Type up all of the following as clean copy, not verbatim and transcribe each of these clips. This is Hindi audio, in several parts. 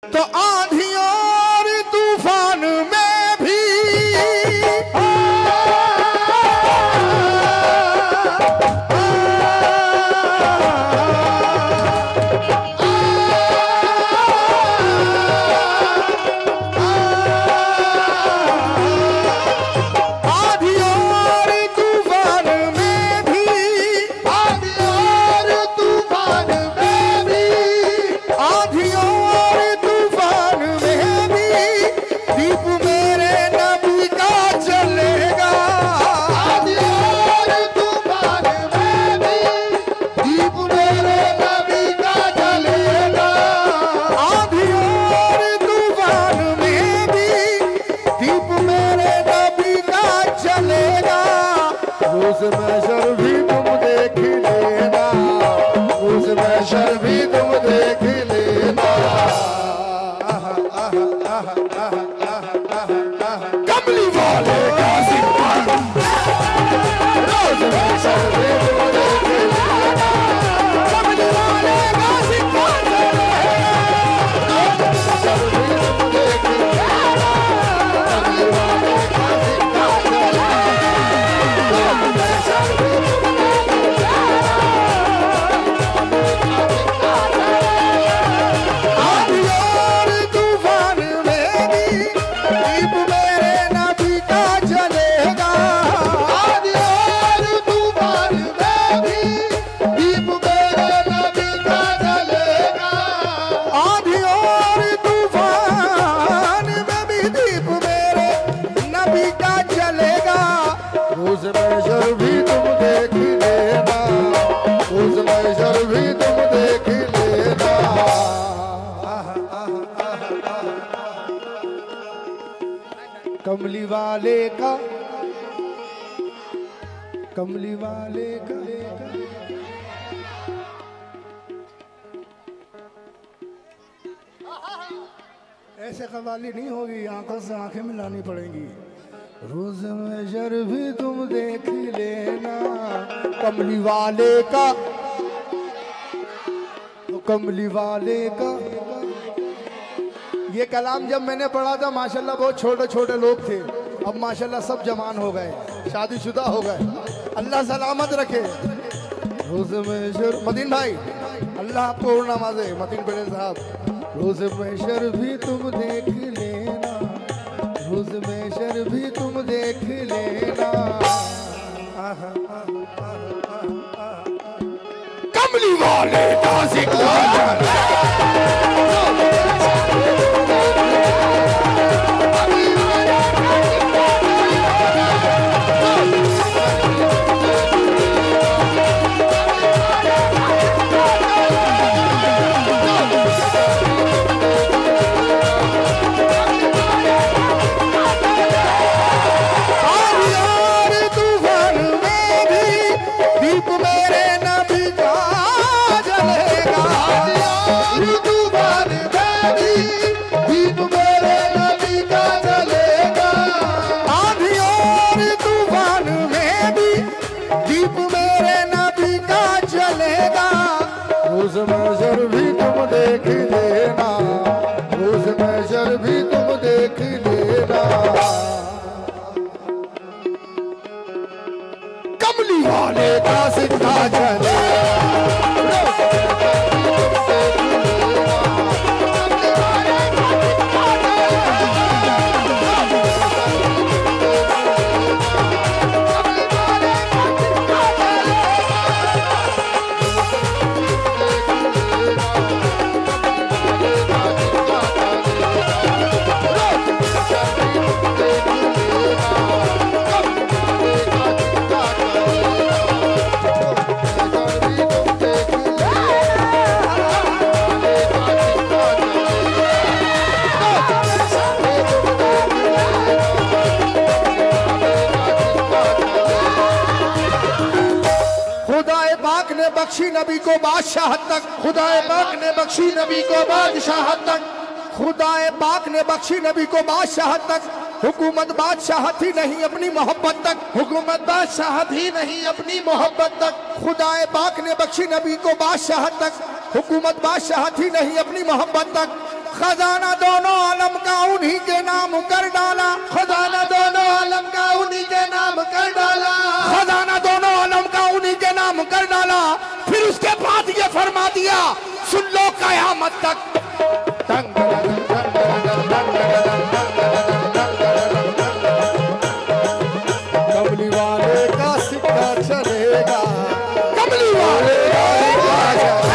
तो आंधियों और तूफान में भी कमली वाले का ऐसे कवाली नहीं होगी, आंखों से आंखें मिलानी पड़ेंगी। रोज में भी तुम देख लेना कमली वाले का, तो कमली वाले का। ये कलाम जब मैंने पढ़ा था माशाल्लाह बहुत छोटे छोटे लोग थे, अब माशाल्लाह सब जवान हो गए, शादीशुदा हो गए। अल्लाह सलामत रखे। रोज में मतीन भाई अल्लाह आपको और नवाजे। मतीन पटेल साहब रोज में भी तुम देख लेना, रोज में भी तुम देख लेना। कमली वाले का जिक्र भी तुम देख लेना, रोज महशर भी तुम देख लेना। कमली वाले का सिक्का चले बख्शी नबी को बादशाहत तक, खुदाए पाक ने बख्शी नबी को बादशाहत तक, खुदाए पाक ने बख्शी नबी को बादशाहत तक। हुकूमत बादशाहत ही नहीं अपनी मोहब्बत तक, हुकूमत बादशाहत ही नहीं अपनी मोहब्बत तक। खुदाए पाक ने बख्शी नबी को बादशाहत तक, हुकूमत बादशाहत ही नहीं अपनी मोहब्बत तक। खजाना दोनों आलम का उन्हीं के नाम कर डाला, खजाना दोनों आलम का उन्हीं के नाम कर डाला, खजाना दोनों आलम का उन्हीं के नाम कर डाला। फिर उसके बाद ये फरमा दिया, सुन लो कयामत तक कमली वाले का सिक्का चलेगा, कमली वाले का सिक्का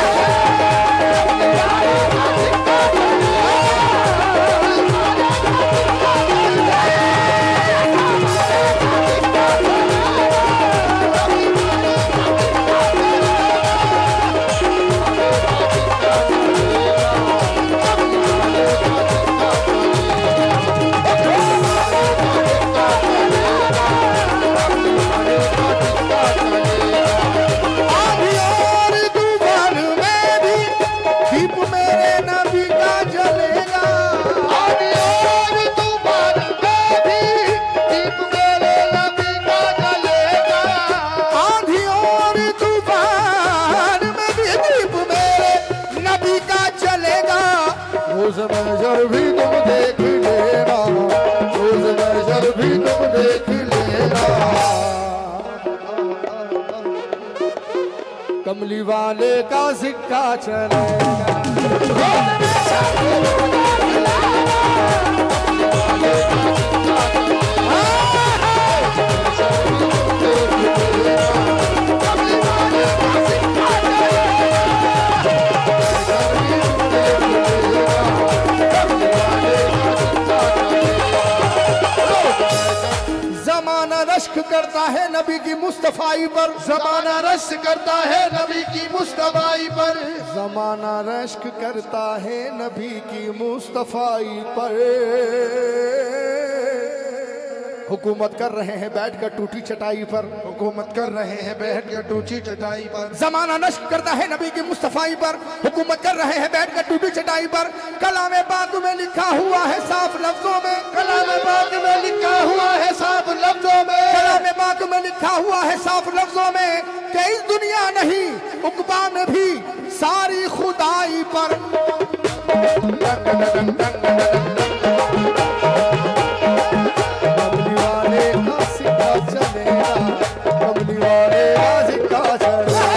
भी तुम देख लेना, रोज महशर भी तुम देख लेना। कमली वाले का सिक्का चलेगा, रश्क करता है नबी की मुस्तफाई पर, जमाना रश्क करता है नबी की मुस्तफाई पर, जमाना रश्क करता है नबी की मुस्तफाई पर। हुकूमत कर रहे हैं बैठकर टूटी चटाई पर, हुकूमत कर रहे हैं बैठकर टूटी चटाई पर। जमाना नश्क करता है नबी की मुस्तफाई पर, हुकूमत कर रहे हैं बैठकर टूटी चटाई पर। कलाम पाक में लिखा हुआ है साफ लफ्जों में, कलाम पाक में लिखा हुआ है साफ लफ्जों में, कलाम पाक में लिखा हुआ है साफ लफ्जों में कि इस दुनिया नहीं उक़बा में भी सारी खुदाई पर। कमली वाले का सिक्का चलेगा, कमली वाले का सिक्का चलेगा।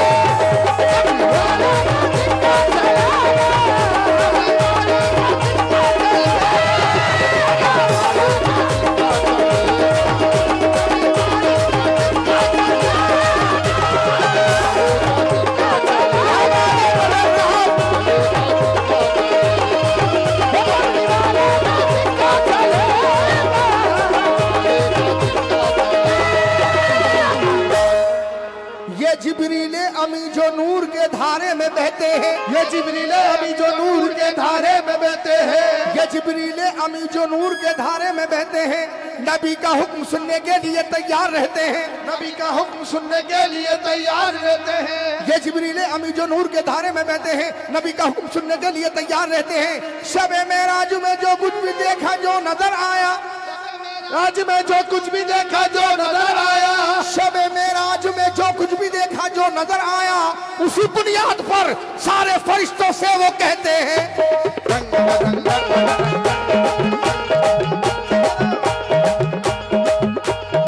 जिब्रील अमी जो नूर के धारे में बहते हैं, ये जिब्रील अमी जो नूर के धारे में बहते हैं, ये जिब्रील अमी जो नूर के धारे में बहते हैं, नबी का हुक्म सुनने के लिए तैयार रहते हैं, नबी का हुक्म सुनने के लिए तैयार रहते हैं। ये जिब्रील अमी जो नूर के धारे में बहते हैं, नबी का हुक्म सुनने के लिए तैयार रहते हैं। शब मेराज में जो कुछ भी देखा जो नजर आया, आज में जो कुछ भी देखा जो नजर आया, शब मेराज में जो कुछ भी देखा जो नजर आया, उसी बुनियाद पर सारे फरिश्तों से वो कहते हैं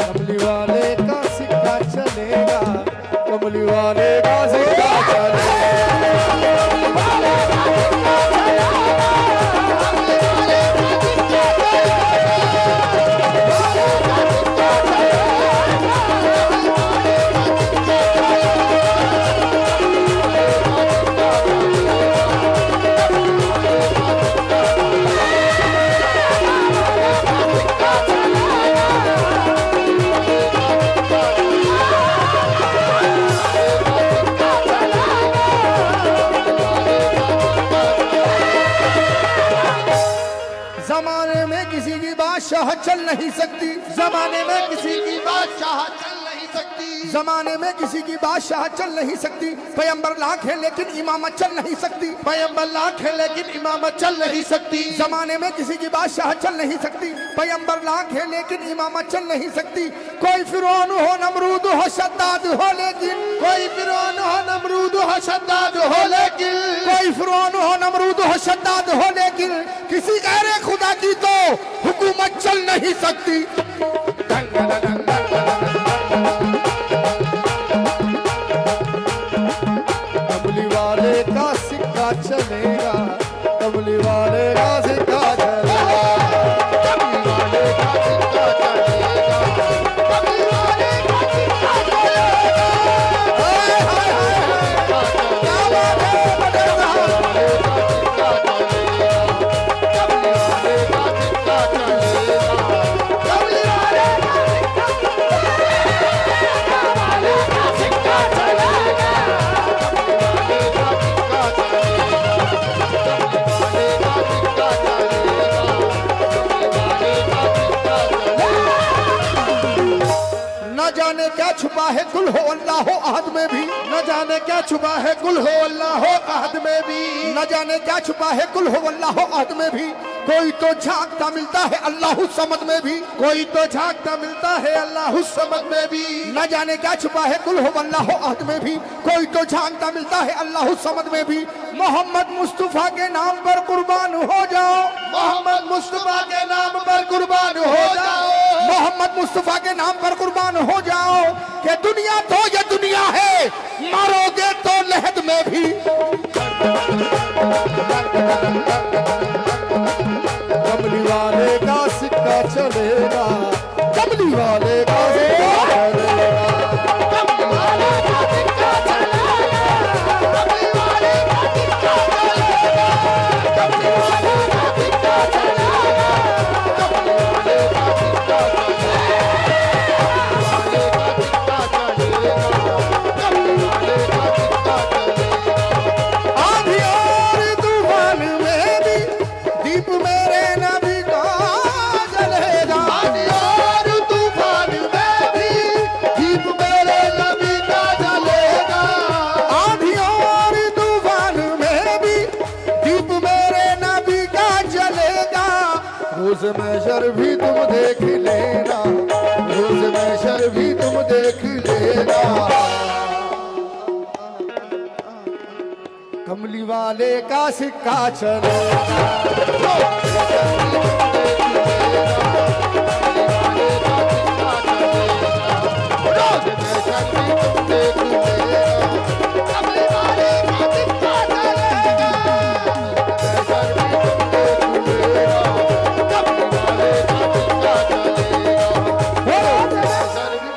कमली वाले का सिक्का चलेगा, कमली वाले का सिक्का चलेगा। बादशाह चल नहीं सकती, जमाने में किसी की बादशाह चल नहीं सकती। जमाने में किसी की बादशाह चल नहीं सकती, पैगंबर लाख है लेकिन इमामत चल नहीं सकती, पैगंबर लाख है लेकिन इमामत चल नहीं सकती। जमाने में किसी की बादशाह चल नहीं सकती, पैगंबर लाख है लेकिन इमामत चल नहीं सकती। कोई फिरौन हो नमरूद हो शद्दाद हो लेकिन, कोई फिरौन हो नमरूद हो शद्दाद हो लेकिन, कोई फिरौन हो नमरूद हो शद्दाद हो लेकिन किसी गैर खुदा की तो हुकूमत चल नहीं सकती। कमली वाले का सिक्का चलेगा, कमली वाले का सिक्का चलेगा, कमली वाले का सिक्का चलेगा, कमली वाले का सिक्का चलेगा। हाय हाय हाय क्या बात है, बटेगा वाले का सिक्का चलेगा, कमली वाले का सिक्का चलेगा, कमली वाले का सिक्का चलेगा, न जाने क्या छुपा है कुल हो अल्लाह हो अहद में भी, न जाने क्या छुपा है कुल हो अल्लाह हो अहद में भी, न जाने क्या छुपा है कुल हो अल्लाह हो अहद में भी। कोई तो झांकता मिलता है अल्लाह समद में भी, कोई तो झांकता मिलता है अल्लाह समद में भी। न जाने क्या छुपा है कुल हो अल्लाह हो अहद में भी, कोई तो झांकता मिलता है अल्लाह समद में भी। मोहम्मद मुस्तफा के नाम पर कुर्बान हो जाओ, मोहम्मद मुस्तफा के नाम पर कुर्बान हो जाओ, मोहम्मद मुस्तफा के नाम पर कुर्बान हो जाओ। कि दुनिया तो ये दुनिया है, मारोगे तो लहद में भी। कमली वाले का सिक्का चलेगा, कमली वाले का सिक्का चलेगा, कमली वाले का सिक्का चलेगा, कमली वाले का सिक्का चलेगा, कमली वाले का सिक्का चलेगा, कमली वाले का सिक्का चलेगा, कमली वाले का सिक्का चलेगा। आंधी और तूफान में भी दीप मेरे नबी का जलेगा, आंधी और तूफान में भी दीप मेरे नबी का जलेगा, आंधी और तूफान में भी दीप मेरे नबी का जलेगा। रोज महशर भी तुम देख लेना, रोज महशर भी तुम देख लेना। कमली वाले का सिक्का चलेगा,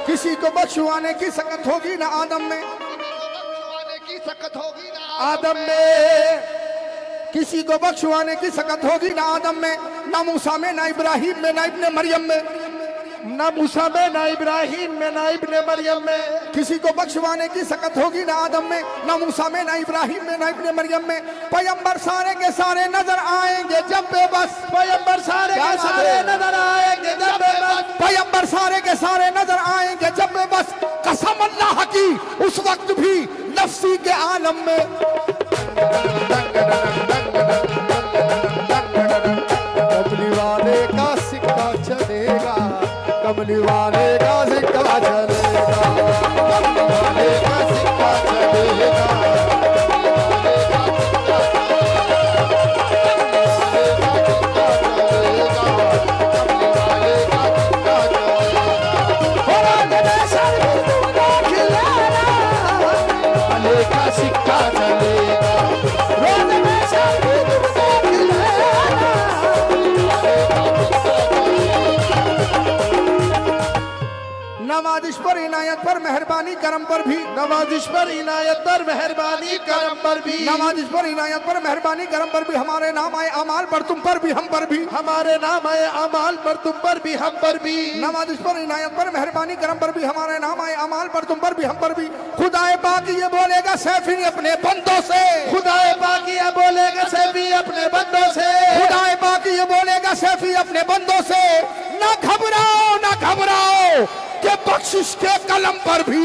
किसी को बख्शवाने की सकत होगी ना आदम में, की सकत होगी ना आदम में किसी को बख्शवाने की सकत होगी ना आदम में, ना मूसा में, ना इब्राहिम में, ना इब्ने मरियम में, ना मूसा में, ना इब्राहिम में, ना इब्ने मरियम में। किसी को बख्शवाने की सकत होगी ना आदम में, ना मूसा में, ना इब्राहिम में, ना इब्ने मरियम में। पैगंबर सारे के सारे नजर आएंगे जब बेबस, पैगंबर सारे के सारे नजर आएंगे जब बेबस, पैगंबर सारे के सारे नजर आएंगे जब बेबस। कसम अल्लाह की उस वक्त भी नफ्सी के आलम में। कमली वाले का सिक्का चलेगा, कमली वाले का सिक्का चलेगा, कमली वाले का सिक्का चलेगा, सिक्का चलेगा, रोज में शादी तुम देख लेना। नवाजिश पर इनायत पर मेहरबानी करम पर भी, नवाजिश पर इनायत पर मेहरबानी करम पर भी, नवाजिश पर इनायत पर मेहरबानी करम पर भी। हमारे नाम आए अमाल पर तुम पर भी हम पर भी, हमारे नाम आए अमाल पर तुम पर भी हम पर भी। नवाजिश पर इनायत पर मेहरबानी करम पर भी, हमारे नाम आए अमाल पर तुम पर भी हम पर भी। खुदाए पाक ये बोलेगा सैफी अपने बंदों से, खुदाए पाक ये बोलेगा सैफी अपने बंदों से, खुदाए पाक ये बोलेगा सैफी अपने बंदों से। ना घबराओ ना घबराओ कि बख्शिश के कलम पर भी